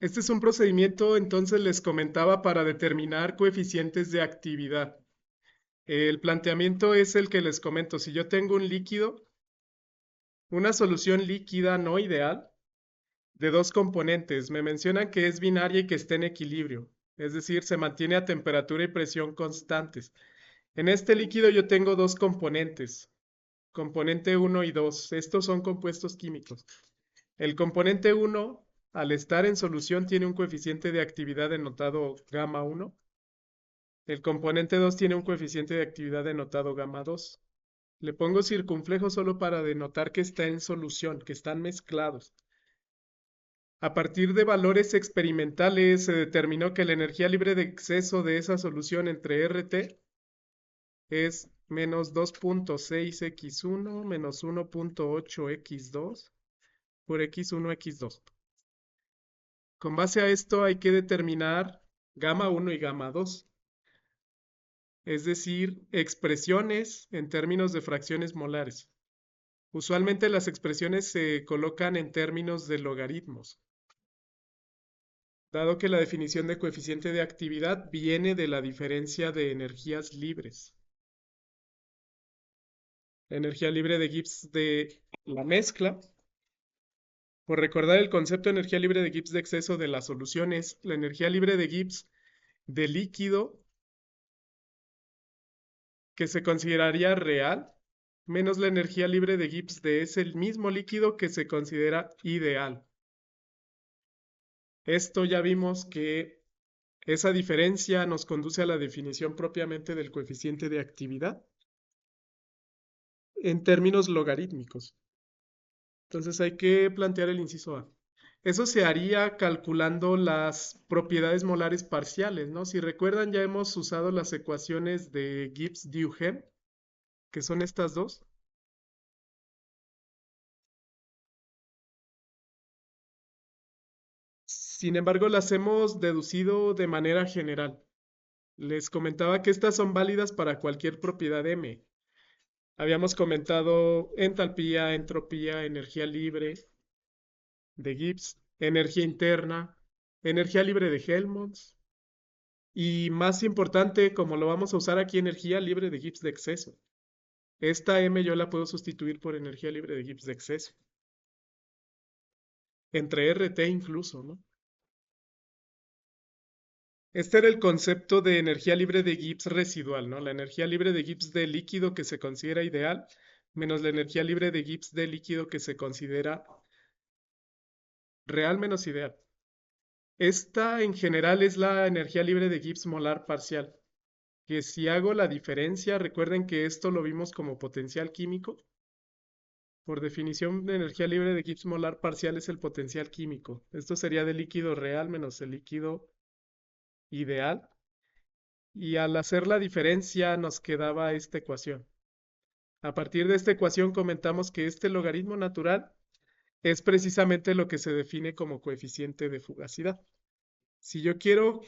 Este es un procedimiento, entonces les comentaba, para determinar coeficientes de actividad. El planteamiento es el que les comento. Si yo tengo un líquido, una solución líquida no ideal, de dos componentes, me mencionan que es binaria y que está en equilibrio, es decir, se mantiene a temperatura y presión constantes. En este líquido yo tengo dos componentes, componente uno y 2. Estos son compuestos químicos. El componente uno, al estar en solución, tiene un coeficiente de actividad denotado gamma 1. El componente 2 tiene un coeficiente de actividad denotado gamma 2. Le pongo circunflejo solo para denotar que está en solución, que están mezclados. A partir de valores experimentales se determinó que la energía libre de exceso de esa solución entre RT es menos 2.6x1 menos 1.8x2 por x1, x2. Con base a esto hay que determinar gamma 1 y gamma 2, es decir, expresiones en términos de fracciones molares. Usualmente las expresiones se colocan en términos de logaritmos, dado que la definición de coeficiente de actividad viene de la diferencia de energías libres. La energía libre de Gibbs de la mezcla, por recordar el concepto de energía libre de Gibbs de exceso de las soluciones, la energía libre de Gibbs de líquido que se consideraría real, menos la energía libre de Gibbs de ese mismo líquido que se considera ideal. Esto ya vimos que esa diferencia nos conduce a la definición propiamente del coeficiente de actividad en términos logarítmicos. Entonces hay que plantear el inciso A. Eso se haría calculando las propiedades molares parciales, ¿no? Si recuerdan, ya hemos usado las ecuaciones de Gibbs-Duhem, que son estas dos. Sin embargo, las hemos deducido de manera general. Les comentaba que estas son válidas para cualquier propiedad M. Habíamos comentado entalpía, entropía, energía libre de Gibbs, energía interna, energía libre de Helmholtz y, más importante, como lo vamos a usar aquí, energía libre de Gibbs de exceso. Esta M yo la puedo sustituir por energía libre de Gibbs de exceso. Entre RT incluso, ¿no? Este era el concepto de energía libre de Gibbs residual, ¿no? La energía libre de Gibbs de líquido que se considera ideal, menos la energía libre de Gibbs de líquido que se considera real menos ideal. Esta en general es la energía libre de Gibbs molar parcial, que si hago la diferencia, recuerden que esto lo vimos como potencial químico. Por definición, de energía libre de Gibbs molar parcial es el potencial químico. Esto sería de líquido real menos el líquido ideal. Y al hacer la diferencia nos quedaba esta ecuación. A partir de esta ecuación comentamos que este logaritmo natural es precisamente lo que se define como coeficiente de fugacidad. Si yo quiero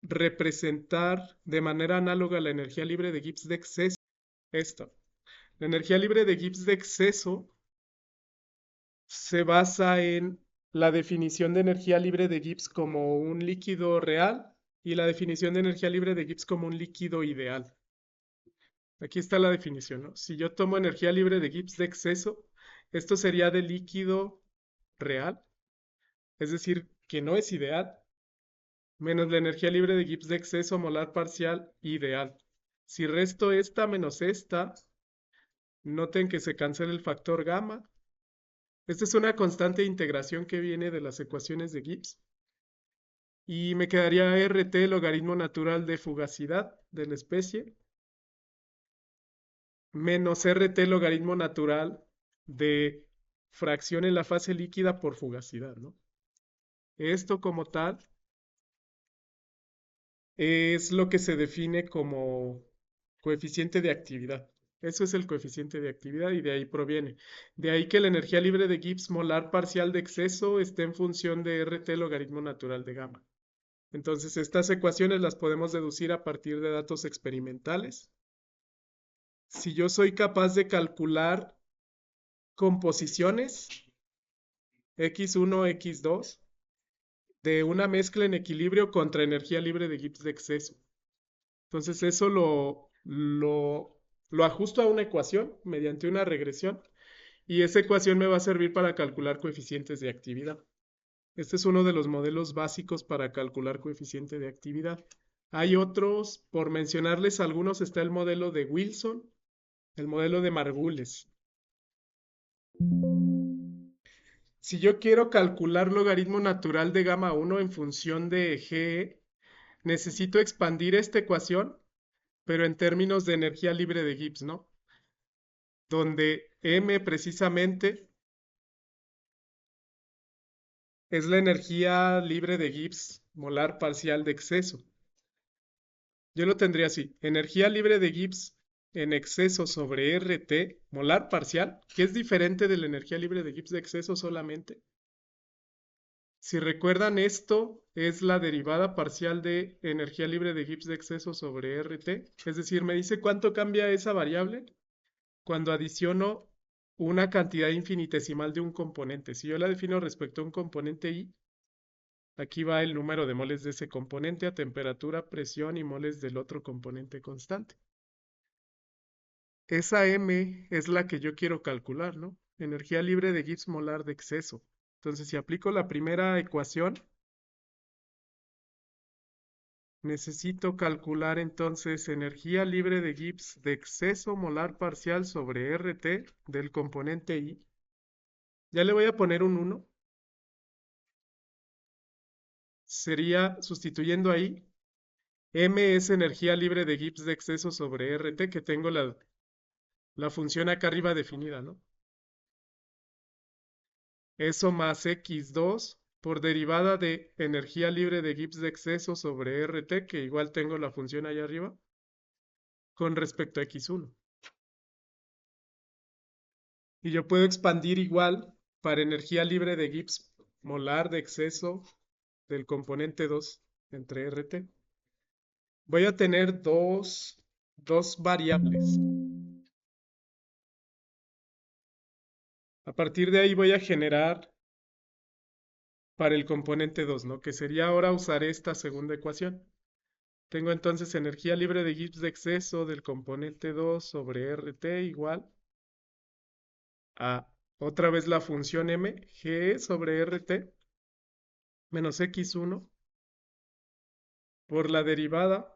representar de manera análoga la energía libre de Gibbs de exceso, esto, la energía libre de Gibbs de exceso se basa en la definición de energía libre de Gibbs como un líquido real y la definición de energía libre de Gibbs como un líquido ideal. Aquí está la definición, ¿no? Si yo tomo energía libre de Gibbs de exceso, esto sería de líquido real, es decir, que no es ideal, menos la energía libre de Gibbs de exceso molar parcial ideal. Si resto esta menos esta, noten que se cancela el factor gamma. Esta es una constante de integración que viene de las ecuaciones de Gibbs. Y me quedaría RT, logaritmo natural de fugacidad de la especie, menos RT, logaritmo natural de fracción en la fase líquida por fugacidad, ¿no? Esto como tal es lo que se define como coeficiente de actividad. Eso es el coeficiente de actividad y de ahí proviene. De ahí que la energía libre de Gibbs molar parcial de exceso esté en función de RT logaritmo natural de gamma. Entonces, estas ecuaciones las podemos deducir a partir de datos experimentales. Si yo soy capaz de calcular composiciones, x1, x2, de una mezcla en equilibrio contra energía libre de Gibbs de exceso. Entonces eso lo ajusto a una ecuación mediante una regresión y esa ecuación me va a servir para calcular coeficientes de actividad. Este es uno de los modelos básicos para calcular coeficiente de actividad. Hay otros, por mencionarles algunos, está el modelo de Wilson, el modelo de Margules. Si yo quiero calcular logaritmo natural de gamma 1 en función de GE, necesito expandir esta ecuación, pero en términos de energía libre de Gibbs, ¿no? Donde M precisamente es la energía libre de Gibbs molar parcial de exceso. Yo lo tendría así, energía libre de Gibbs en exceso sobre RT molar parcial, que es diferente de la energía libre de Gibbs de exceso solamente. Si recuerdan, esto es la derivada parcial de energía libre de Gibbs de exceso sobre RT. Es decir, me dice cuánto cambia esa variable cuando adiciono una cantidad infinitesimal de un componente. Si yo la defino respecto a un componente I, aquí va el número de moles de ese componente a temperatura, presión y moles del otro componente constante. Esa M es la que yo quiero calcular, ¿no? Energía libre de Gibbs molar de exceso. Entonces, si aplico la primera ecuación, necesito calcular entonces energía libre de Gibbs de exceso molar parcial sobre RT del componente I. Ya le voy a poner un 1. Sería, sustituyendo ahí, M es energía libre de Gibbs de exceso sobre RT, que tengo la función acá arriba definida, ¿no? Eso más X2 por derivada de energía libre de Gibbs de exceso sobre RT, que igual tengo la función allá arriba, con respecto a X1. Y yo puedo expandir igual para energía libre de Gibbs molar de exceso del componente 2 entre RT. Voy a tener dos variables. A partir de ahí voy a generar para el componente 2, ¿no? Que sería ahora usar esta segunda ecuación. Tengo entonces energía libre de Gibbs de exceso del componente 2 sobre RT igual a otra vez la función M, G sobre RT menos X1 por la derivada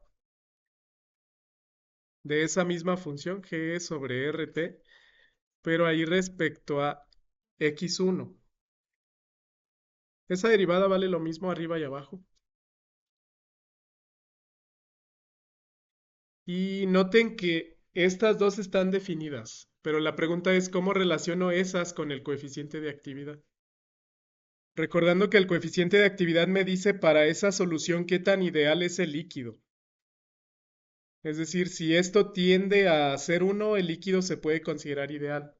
de esa misma función G sobre RT, pero ahí respecto a X1. Esa derivada vale lo mismo arriba y abajo. Y noten que estas dos están definidas, pero la pregunta es cómo relaciono esas con el coeficiente de actividad. Recordando que el coeficiente de actividad me dice para esa solución qué tan ideal es el líquido. Es decir, si esto tiende a ser 1, el líquido se puede considerar ideal.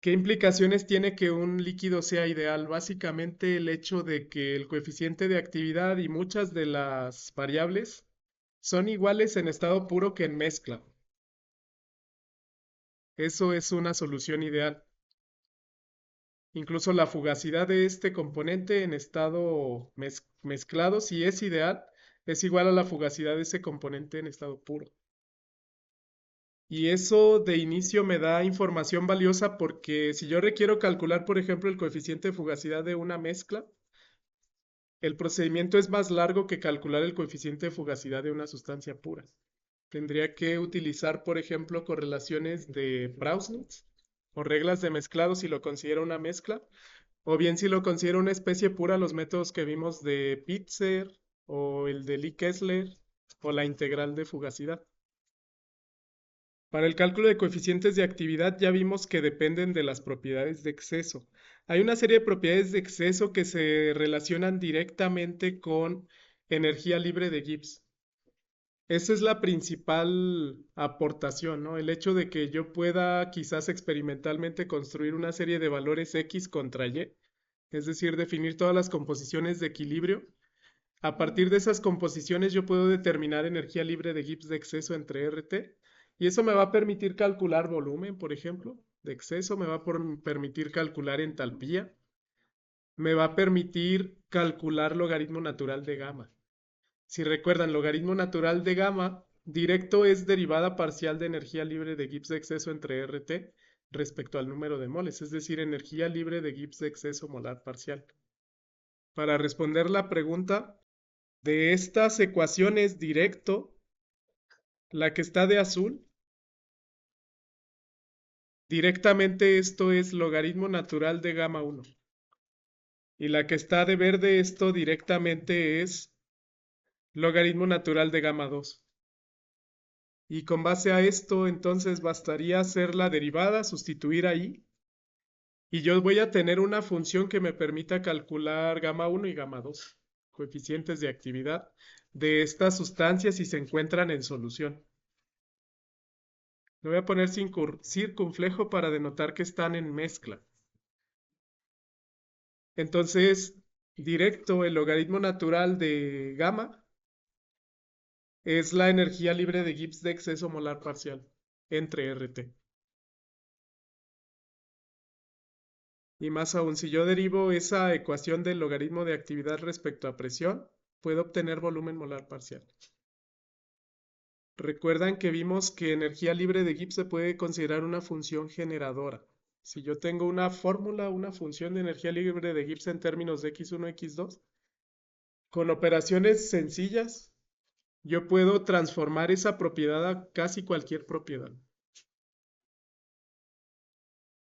¿Qué implicaciones tiene que un líquido sea ideal? Básicamente el hecho de que el coeficiente de actividad y muchas de las variables son iguales en estado puro que en mezcla. Eso es una solución ideal. Incluso la fugacidad de este componente en estado mezclado, si es ideal, es igual a la fugacidad de ese componente en estado puro. Y eso de inicio me da información valiosa porque si yo requiero calcular, por ejemplo, el coeficiente de fugacidad de una mezcla, el procedimiento es más largo que calcular el coeficiente de fugacidad de una sustancia pura. Tendría que utilizar, por ejemplo, correlaciones de Prausnitz o reglas de mezclado si lo considero una mezcla, o bien si lo considero una especie pura, los métodos que vimos de Pitzer o el de Lee Kessler o la integral de fugacidad. Para el cálculo de coeficientes de actividad ya vimos que dependen de las propiedades de exceso. Hay una serie de propiedades de exceso que se relacionan directamente con energía libre de Gibbs. Esa es la principal aportación, ¿no? El hecho de que yo pueda quizás experimentalmente construir una serie de valores X contra Y, es decir, definir todas las composiciones de equilibrio. A partir de esas composiciones yo puedo determinar energía libre de Gibbs de exceso entre RT y eso me va a permitir calcular volumen, por ejemplo, de exceso, me va a permitir calcular entalpía, me va a permitir calcular logaritmo natural de gamma. Si recuerdan, logaritmo natural de gamma directo es derivada parcial de energía libre de Gibbs de exceso entre RT respecto al número de moles, es decir, energía libre de Gibbs de exceso molar parcial. Para responder la pregunta, de estas ecuaciones directo, la que está de azul, directamente esto es logaritmo natural de gamma 1. Y la que está de verde, esto directamente es logaritmo natural de gamma 2. Y con base a esto, entonces bastaría hacer la derivada, sustituir ahí, y yo voy a tener una función que me permita calcular gamma 1 y gamma 2, coeficientes de actividad de estas sustancias si se encuentran en solución. Le voy a poner circunflejo para denotar que están en mezcla. Entonces, directo, el logaritmo natural de gamma es la energía libre de Gibbs de exceso molar parcial entre RT. Y más aún, si yo derivo esa ecuación del logaritmo de actividad respecto a presión, puedo obtener volumen molar parcial. Recuerdan que vimos que energía libre de Gibbs se puede considerar una función generadora. Si yo tengo una fórmula, una función de energía libre de Gibbs en términos de x1, x2, con operaciones sencillas, yo puedo transformar esa propiedad a casi cualquier propiedad.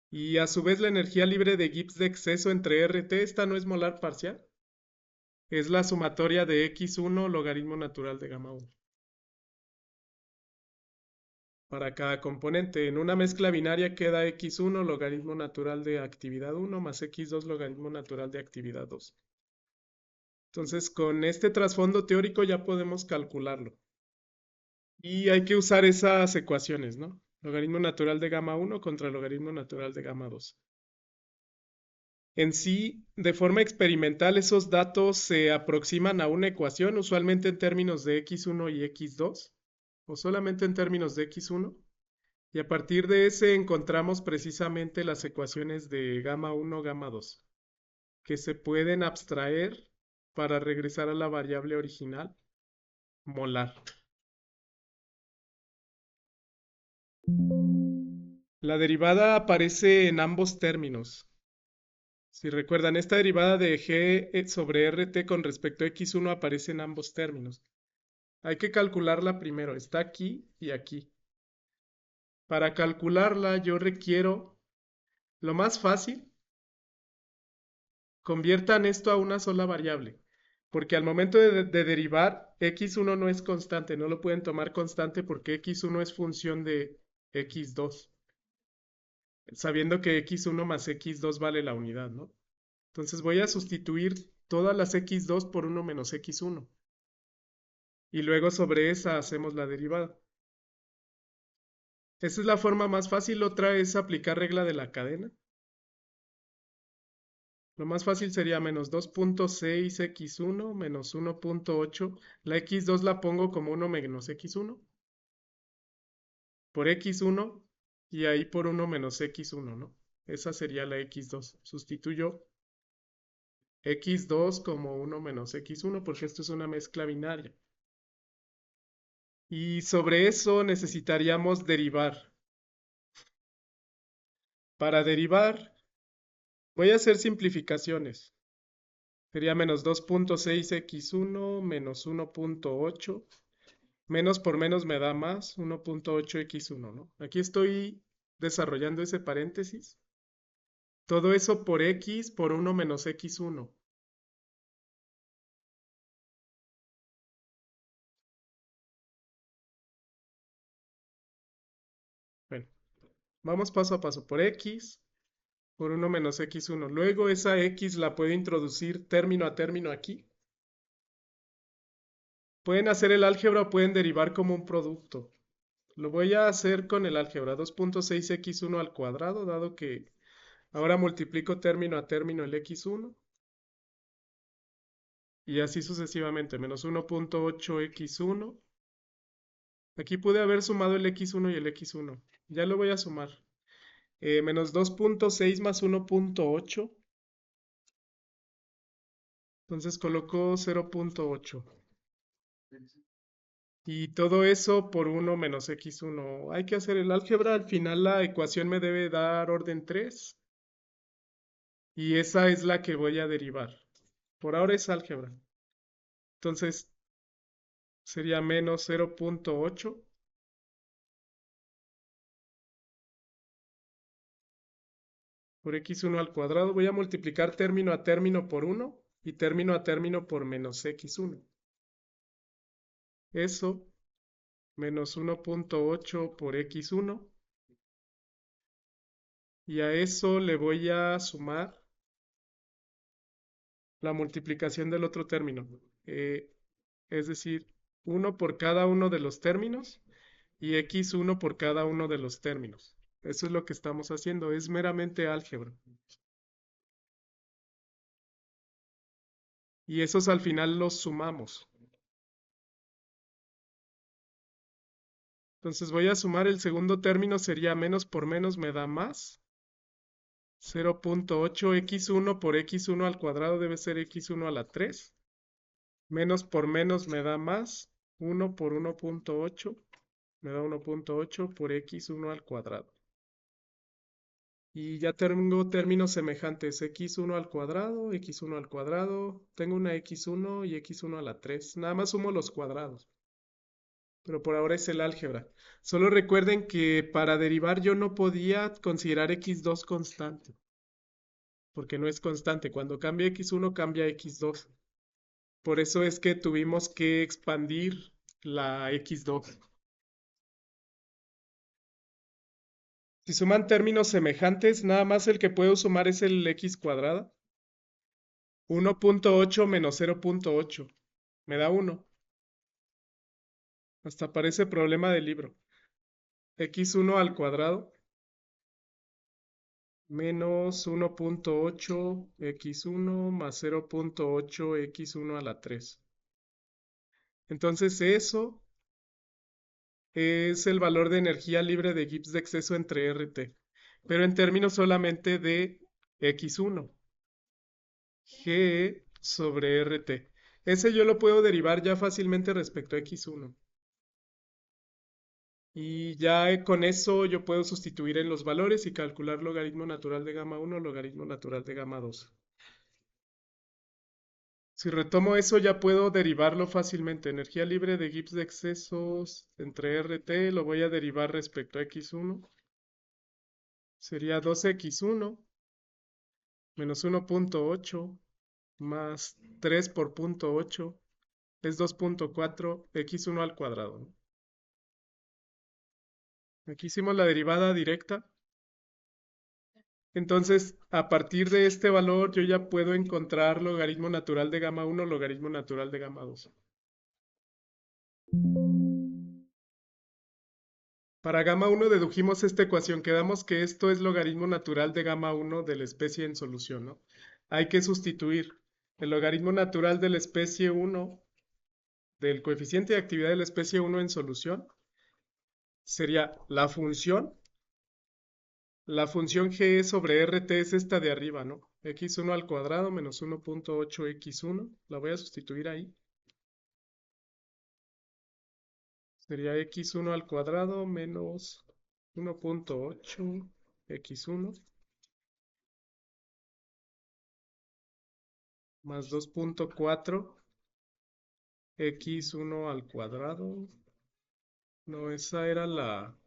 Y a su vez la energía libre de Gibbs de exceso entre RT, esta no es molar parcial. Es la sumatoria de x1 logaritmo natural de gamma 1. Para cada componente, en una mezcla binaria queda x1 logaritmo natural de actividad 1 más x2 logaritmo natural de actividad 2. Entonces, con este trasfondo teórico ya podemos calcularlo. Y hay que usar esas ecuaciones, ¿no? Logaritmo natural de gamma 1 contra logaritmo natural de gamma 2. En sí, de forma experimental, esos datos se aproximan a una ecuación, usualmente en términos de x1 y x2, o solamente en términos de x1, y a partir de ese encontramos precisamente las ecuaciones de gamma 1, gamma 2, que se pueden abstraer para regresar a la variable original, molar. La derivada aparece en ambos términos. Si recuerdan, esta derivada de g sobre rt con respecto a x1 aparece en ambos términos. Hay que calcularla primero, está aquí y aquí. Para calcularla yo requiero, lo más fácil, conviertan esto a una sola variable, porque al momento de derivar, x1 no es constante, no lo pueden tomar constante porque x1 es función de x2, sabiendo que x1 más x2 vale la unidad, ¿no? Entonces voy a sustituir todas las x2 por 1 menos x1. Y luego sobre esa hacemos la derivada. Esa es la forma más fácil. Otra es aplicar regla de la cadena. Lo más fácil sería menos 2.6x1 menos 1.8. La x2 la pongo como 1 menos x1 por x1 y ahí por 1 menos x1, ¿no? Esa sería la x2. Sustituyo x2 como 1 menos x1 porque esto es una mezcla binaria. Y sobre eso necesitaríamos derivar. Para derivar, voy a hacer simplificaciones. Sería menos 2.6x1 menos 1.8. Menos por menos me da más 1.8x1, ¿no? Aquí estoy desarrollando ese paréntesis. Todo eso por x por 1 menos x1. Bueno, vamos paso a paso. Por x por 1 menos x1. Luego esa x la puedo introducir término a término aquí. Pueden hacer el álgebra o pueden derivar como un producto. Lo voy a hacer con el álgebra. 2.6x1 al cuadrado, dado que ahora multiplico término a término el x1. Y así sucesivamente. Menos 1.8x1. Aquí pude haber sumado el x1 y el x1. Ya lo voy a sumar. Menos 2.6 más 1.8. Entonces coloco 0.8. Y todo eso por 1 menos x1. Hay que hacer el álgebra. Al final la ecuación me debe dar orden 3. Y esa es la que voy a derivar. Por ahora es álgebra. Entonces sería menos 0.8 por x1 al cuadrado. Voy a multiplicar término a término por 1 y término a término por menos x1. Eso menos 1.8 por x1. Y a eso le voy a sumar la multiplicación del otro término. Es decir, 1 por cada uno de los términos y x1 por cada uno de los términos. Eso es lo que estamos haciendo, es meramente álgebra. Y esos al final los sumamos. Entonces voy a sumar el segundo término, sería menos por menos me da más. 0.8 x1 por x1 al cuadrado debe ser x1 a la 3. Menos por menos me da más. 1 por 1.8 me da 1.8 por x1 al cuadrado. Y ya tengo términos semejantes, x1 al cuadrado, x1 al cuadrado. Tengo una x1 y x1 a la 3. Nada más sumo los cuadrados. Pero por ahora es el álgebra. Solo recuerden que para derivar yo no podía considerar x2 constante. Porque no es constante. Cuando cambia x1 cambia x2. Por eso es que tuvimos que expandir la x2. Si suman términos semejantes, nada más el que puedo sumar es el x cuadrada. 1.8 menos 0.8 me da 1. Hasta parece problema de libro. x1 al cuadrado menos 1.8 x1 más 0.8 x1 a la 3. Entonces eso es el valor de energía libre de Gibbs de exceso entre RT, pero en términos solamente de x1. G sobre RT. Ese yo lo puedo derivar ya fácilmente respecto a x1. Y ya con eso yo puedo sustituir en los valores y calcular logaritmo natural de gamma 1, logaritmo natural de gamma 2. Si retomo eso ya puedo derivarlo fácilmente. Energía libre de Gibbs de excesos entre RT lo voy a derivar respecto a x1. Sería 2x1 menos 1.8 más 3 por 0.8 es 2.4 x1 al cuadrado, ¿no? Aquí hicimos la derivada directa. Entonces, a partir de este valor, yo ya puedo encontrar logaritmo natural de gamma 1, logaritmo natural de gamma 2. Para gamma 1 dedujimos esta ecuación. Quedamos que esto es logaritmo natural de gamma 1 de la especie en solución, ¿no? Hay que sustituir el logaritmo natural de la especie 1, del coeficiente de actividad de la especie 1 en solución. Sería la función g sobre rt es esta de arriba, ¿no? x1 al cuadrado menos 1.8 x1. La voy a sustituir ahí. Sería x1 al cuadrado menos 1.8 x1 más 2.4 x1 al cuadrado. No, esa era la...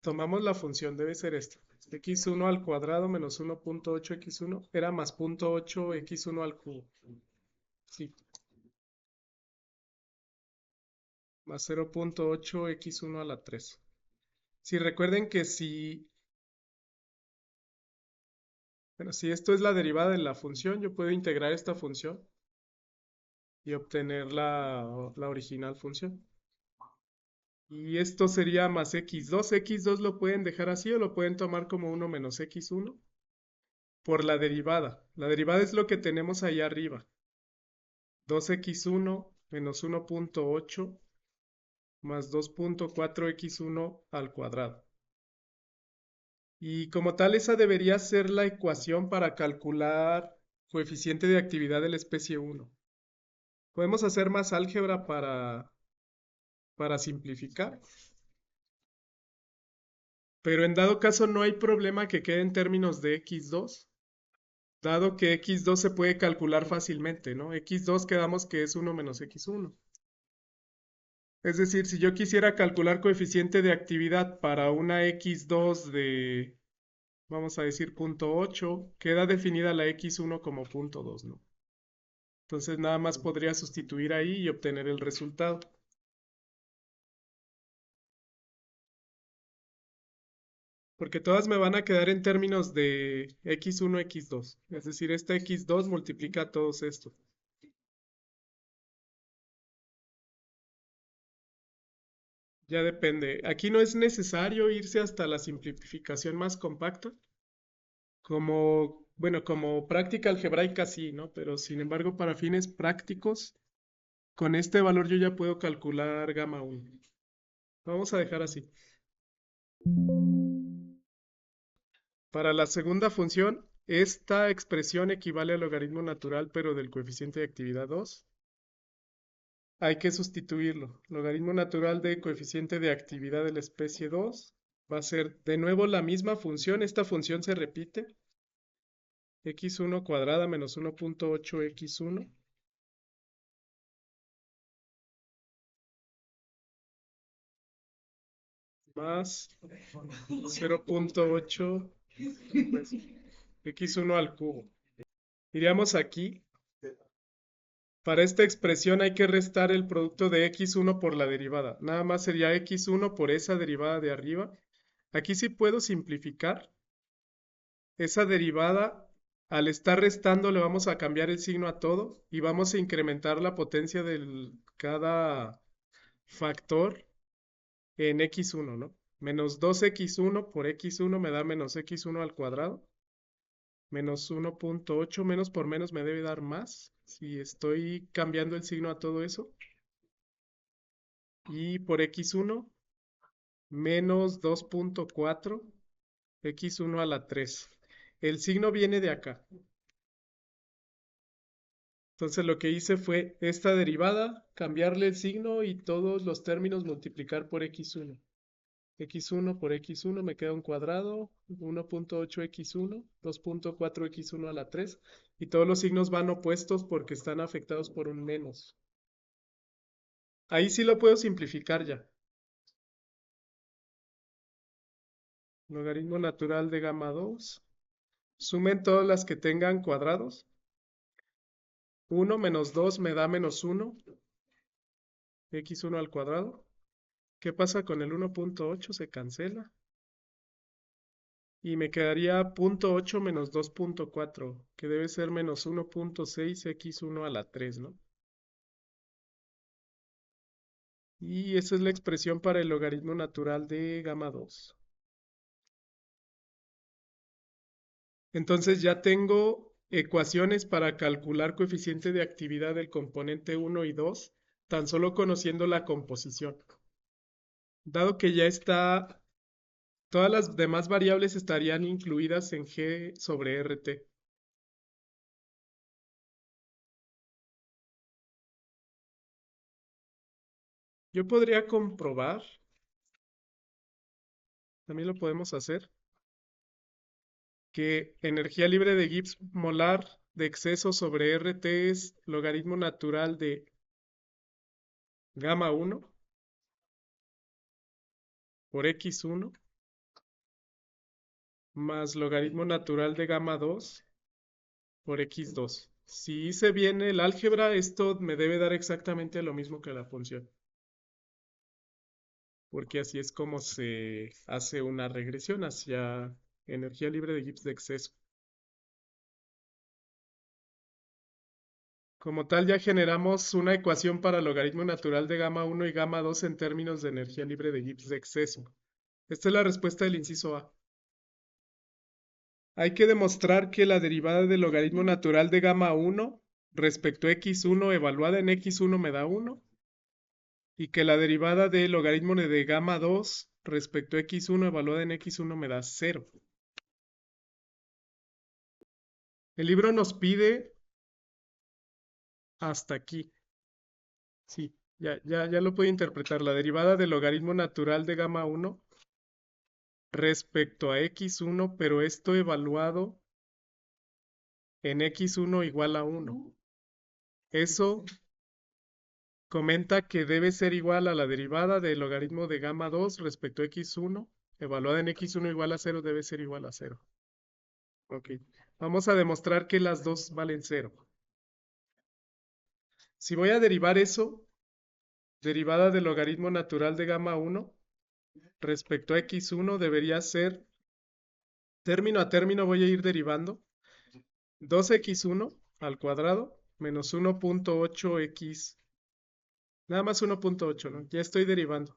Tomamos la función, debe ser esta. x1 al cuadrado menos 1.8 x1 era más 0.8 x1 al cubo. Sí. Más 0.8 x1 a la 3. Si recuerden que si esto es la derivada de la función, yo puedo integrar esta función y obtener la original función. Y esto sería más x2. x2 lo pueden dejar así o lo pueden tomar como 1 menos x1 por la derivada. La derivada es lo que tenemos ahí arriba. 2x1 menos 1.8 más 2.4x1 al cuadrado. Y como tal, esa debería ser la ecuación para calcular coeficiente de actividad de la especie 1. Podemos hacer más álgebra para simplificar, pero en dado caso no hay problema que quede en términos de x2, dado que x2 se puede calcular fácilmente, ¿no? x2 quedamos que es 1 menos x1. Es decir, si yo quisiera calcular coeficiente de actividad para una x2 de, vamos a decir, 0.8, queda definida la x1 como 0.2, ¿no? Entonces nada más podría sustituir ahí y obtener el resultado. Porque todas me van a quedar en términos de x1, x2. Es decir, esta x2 multiplica a todos estos. Ya depende. Aquí no es necesario irse hasta la simplificación más compacta. Como, bueno, como práctica algebraica sí, ¿no? Pero sin embargo, para fines prácticos, con este valor yo ya puedo calcular gamma 1. Vamos a dejar así. Para la segunda función, esta expresión equivale al logaritmo natural, pero del coeficiente de actividad 2. Hay que sustituirlo. Logaritmo natural de coeficiente de actividad de la especie 2 va a ser de nuevo la misma función. Esta función se repite. X1 cuadrada menos 1.8 x1 más 0.8 pues, x1 al cubo. Iríamos aquí. Para esta expresión hay que restar el producto de x1 por la derivada. Nada más sería x1 por esa derivada de arriba. Aquí sí puedo simplificar. Esa derivada, al estar restando, le vamos a cambiar el signo a todo y vamos a incrementar la potencia de cada factor en x1, ¿no? Menos 2x1 por x1 me da menos x1 al cuadrado. Menos 1.8 menos por menos me debe dar más. Si estoy cambiando el signo a todo eso. Y por x1 menos 2.4 x1 a la 3. El signo viene de acá. Entonces lo que hice fue esta derivada, cambiarle el signo y todos los términos multiplicar por x1. x1 por x1 me queda un cuadrado, 1.8 x1, 2.4 x1 a la 3. Y todos los signos van opuestos porque están afectados por un menos. Ahí sí lo puedo simplificar ya. Logaritmo natural de gamma 2. Sumen todas las que tengan cuadrados. 1 menos 2 me da menos 1. X1 al cuadrado. ¿Qué pasa con el 1.8? Se cancela. Y me quedaría 0.8 menos 2.4, que debe ser menos 1.6 x1 a la 3, ¿no? Y esa es la expresión para el logaritmo natural de gamma 2. Entonces ya tengo ecuaciones para calcular coeficiente de actividad del componente 1 y 2, tan solo conociendo la composición. Dado que ya está, todas las demás variables estarían incluidas en G sobre RT. Yo podría comprobar, también lo podemos hacer, que energía libre de Gibbs molar de exceso sobre RT es logaritmo natural de gamma 1 por x1 más logaritmo natural de gamma 2 por x2. Si hice bien el álgebra, esto me debe dar exactamente lo mismo que la función. Porque así es como se hace una regresión hacia energía libre de Gibbs de exceso. Como tal, ya generamos una ecuación para logaritmo natural de gamma 1 y gamma 2 en términos de energía libre de Gibbs de exceso. Esta es la respuesta del inciso A. Hay que demostrar que la derivada del logaritmo natural de gamma 1 respecto a x1 evaluada en x1 me da 1 y que la derivada del logaritmo de gamma 2 respecto a x1 evaluada en x1 me da 0. El libro nos pide hasta aquí. Sí, ya lo puedo interpretar. La derivada del logaritmo natural de gamma 1 respecto a x1, pero esto evaluado en x1 igual a 1. Eso comenta que debe ser igual a la derivada del logaritmo de gamma 2 respecto a x1, evaluada en x1 igual a 0, debe ser igual a 0. Ok, vamos a demostrar que las dos valen 0. Si voy a derivar eso, derivada del logaritmo natural de gamma 1 respecto a x1 debería ser, término a término voy a ir derivando, 2x1 al cuadrado menos 1.8x, nada más 1.8, ¿no? Ya estoy derivando.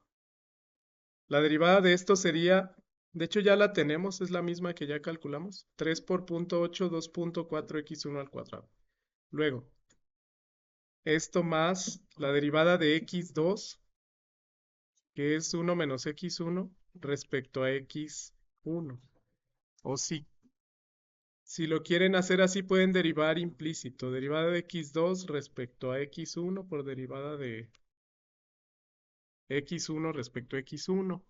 La derivada de esto sería, de hecho ya la tenemos, es la misma que ya calculamos, 3 por punto 8, 2.4x1 al cuadrado. Luego, esto más la derivada de x2, que es 1 menos x1 respecto a x1. O si lo quieren hacer así, pueden derivar implícito. Derivada de x2 respecto a x1 por derivada de x1 respecto a x1.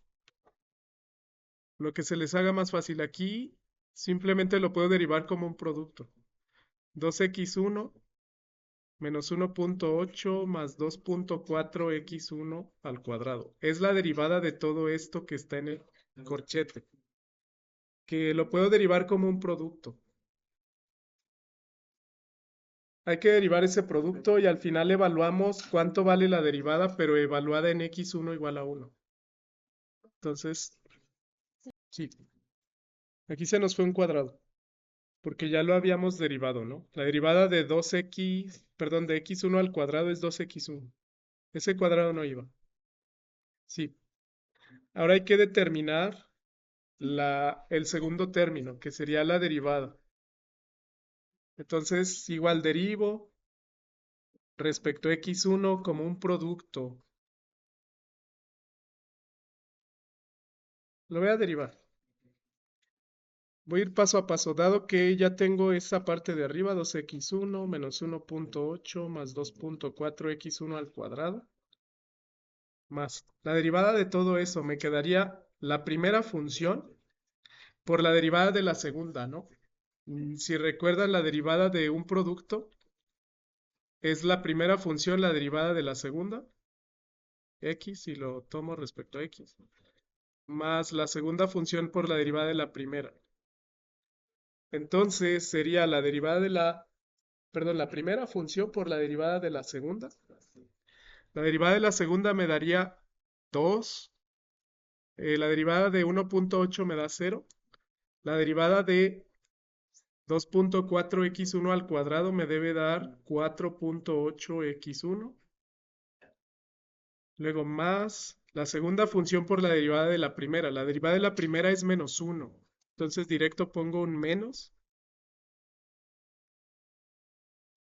Lo que se les haga más fácil aquí, simplemente lo puedo derivar como un producto. 2x1 menos 1.8 más 2.4x1 al cuadrado. Es la derivada de todo esto que está en el corchete, que lo puedo derivar como un producto. Hay que derivar ese producto y al final evaluamos cuánto vale la derivada, pero evaluada en x1 igual a 1. Entonces, sí, aquí se nos fue un cuadrado, porque ya lo habíamos derivado, ¿no? La derivada de 2x, perdón, de x1 al cuadrado es 2x1. Ese cuadrado no iba. Sí. Ahora hay que determinar el segundo término, que sería la derivada. Entonces, igual derivo respecto a x1 como un producto. Lo voy a derivar. Voy a ir paso a paso, dado que ya tengo esa parte de arriba, 2x1 menos 1.8 más 2.4x1 al cuadrado, más la derivada de todo eso, me quedaría la primera función por la derivada de la segunda, ¿no? Si recuerdan, la derivada de un producto es la primera función, la derivada de la segunda, x, si lo tomo respecto a x, más la segunda función por la derivada de la primera. Entonces sería la derivada de la primera función por la derivada de la segunda. La derivada de la segunda me daría 2. La derivada de 1.8 me da 0. La derivada de 2.4x1 al cuadrado me debe dar 4.8x1. Luego más la segunda función por la derivada de la primera. La derivada de la primera es menos 1. Entonces directo pongo un menos.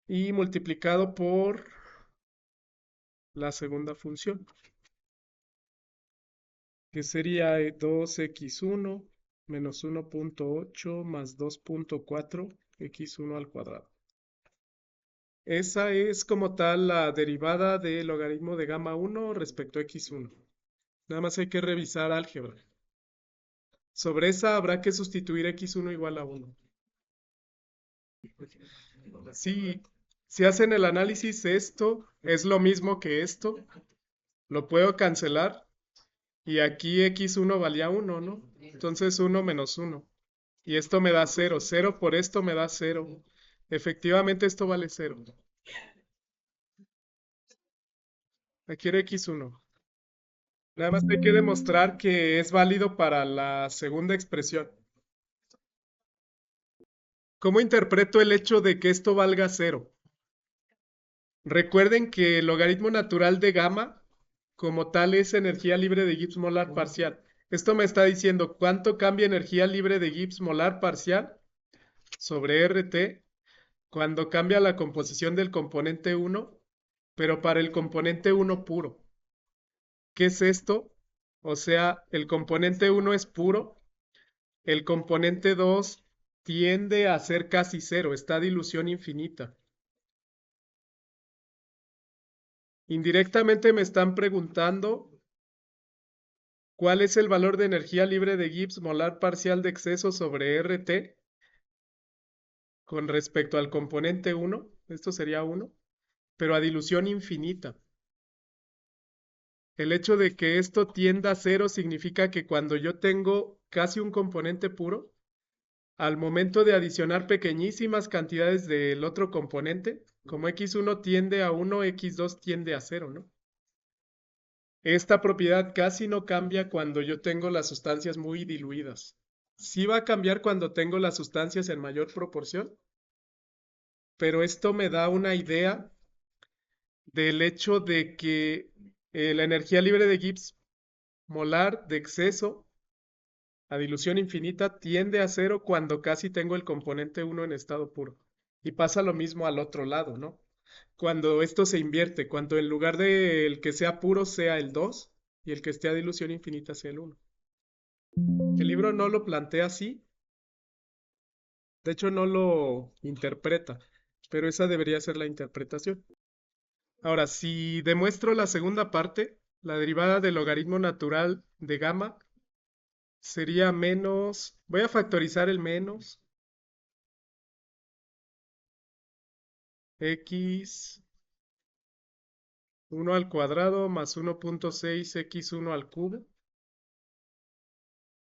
Y multiplicado por la segunda función, que sería 2x1 menos 1.8 más 2.4x1 al cuadrado. Esa es como tal la derivada del logaritmo de gamma 1 respecto a x1. Nada más hay que revisar álgebra. Sobre esa habrá que sustituir x1 igual a 1. Si hacen el análisis, esto es lo mismo que esto. Lo puedo cancelar. Y aquí x1 valía 1, ¿no? Entonces 1 menos 1. Y esto me da 0. 0 por esto me da 0. Efectivamente esto vale 0. Aquí era x1. Nada más hay que demostrar que es válido para la segunda expresión. ¿Cómo interpreto el hecho de que esto valga 0? Recuerden que el logaritmo natural de gamma, como tal, es energía libre de Gibbs molar parcial. Esto me está diciendo cuánto cambia energía libre de Gibbs molar parcial sobre RT cuando cambia la composición del componente 1, pero para el componente 1 puro. ¿Qué es esto? O sea, el componente 1 es puro, el componente 2 tiende a ser casi cero, está a dilución infinita. Indirectamente me están preguntando cuál es el valor de energía libre de Gibbs molar parcial de exceso sobre RT con respecto al componente 1, esto sería 1, pero a dilución infinita. El hecho de que esto tienda a cero significa que cuando yo tengo casi un componente puro, al momento de adicionar pequeñísimas cantidades del otro componente, como x1 tiende a 1, x2 tiende a 0, ¿no? Esta propiedad casi no cambia cuando yo tengo las sustancias muy diluidas. Sí va a cambiar cuando tengo las sustancias en mayor proporción, pero esto me da una idea del hecho de que la energía libre de Gibbs molar de exceso a dilución infinita tiende a cero cuando casi tengo el componente 1 en estado puro. Y pasa lo mismo al otro lado, ¿no? Cuando esto se invierte, cuando en lugar de el que sea puro sea el 2 y el que esté a dilución infinita sea el 1. El libro no lo plantea así, de hecho no lo interpreta, pero esa debería ser la interpretación. Ahora, si demuestro la segunda parte, la derivada del logaritmo natural de gamma sería menos, voy a factorizar el menos x 1 al cuadrado más 1.6 x1 al cubo.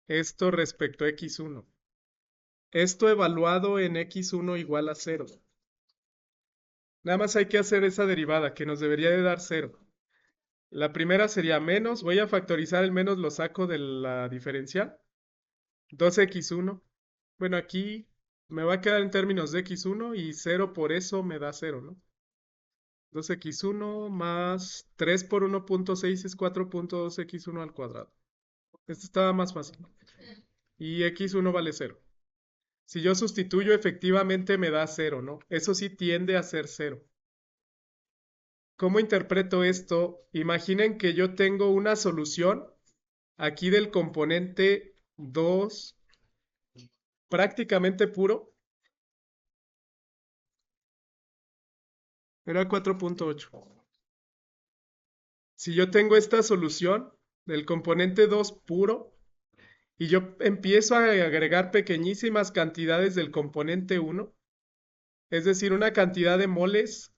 Esto respecto a x1. Esto evaluado en x1 igual a 0. Nada más hay que hacer esa derivada que nos debería de dar 0. La primera sería menos, voy a factorizar el menos, lo saco de la diferencial. 2x1. Bueno, aquí me va a quedar en términos de x1 y 0 por eso me da 0, ¿no? 2x1 más 3 por 1.6 es 4.2x1 al cuadrado. Esto estaba más fácil. Y x1 vale 0. Si yo sustituyo, efectivamente me da 0, ¿no? Eso sí tiende a ser 0. ¿Cómo interpreto esto? Imaginen que yo tengo una solución aquí del componente 2 prácticamente puro. Era 4.8. Si yo tengo esta solución del componente 2 puro y yo empiezo a agregar pequeñísimas cantidades del componente 1, es decir, una cantidad de moles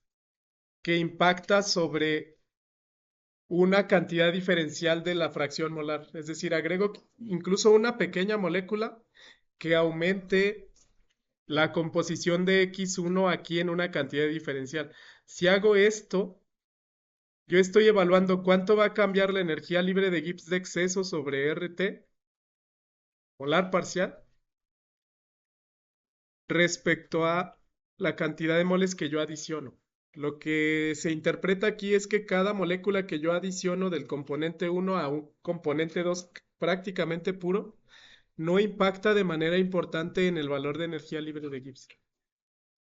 que impacta sobre una cantidad diferencial de la fracción molar. Es decir, agrego incluso una pequeña molécula que aumente la composición de X1 aquí en una cantidad diferencial. Si hago esto, yo estoy evaluando cuánto va a cambiar la energía libre de Gibbs de exceso sobre RT, molar parcial, respecto a la cantidad de moles que yo adiciono. Lo que se interpreta aquí es que cada molécula que yo adiciono del componente 1 a un componente 2 prácticamente puro, no impacta de manera importante en el valor de energía libre de Gibbs.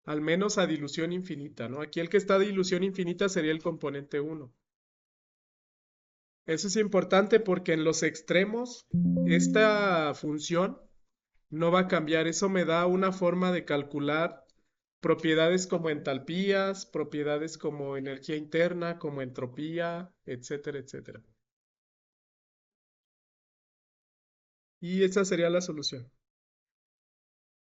Al menos a dilución infinita, ¿no? Aquí el que está a dilución infinita sería el componente 1. Eso es importante porque en los extremos esta función no va a cambiar. Eso me da una forma de calcular propiedades como entalpías, propiedades como energía interna, como entropía, etcétera, etcétera. Y esa sería la solución.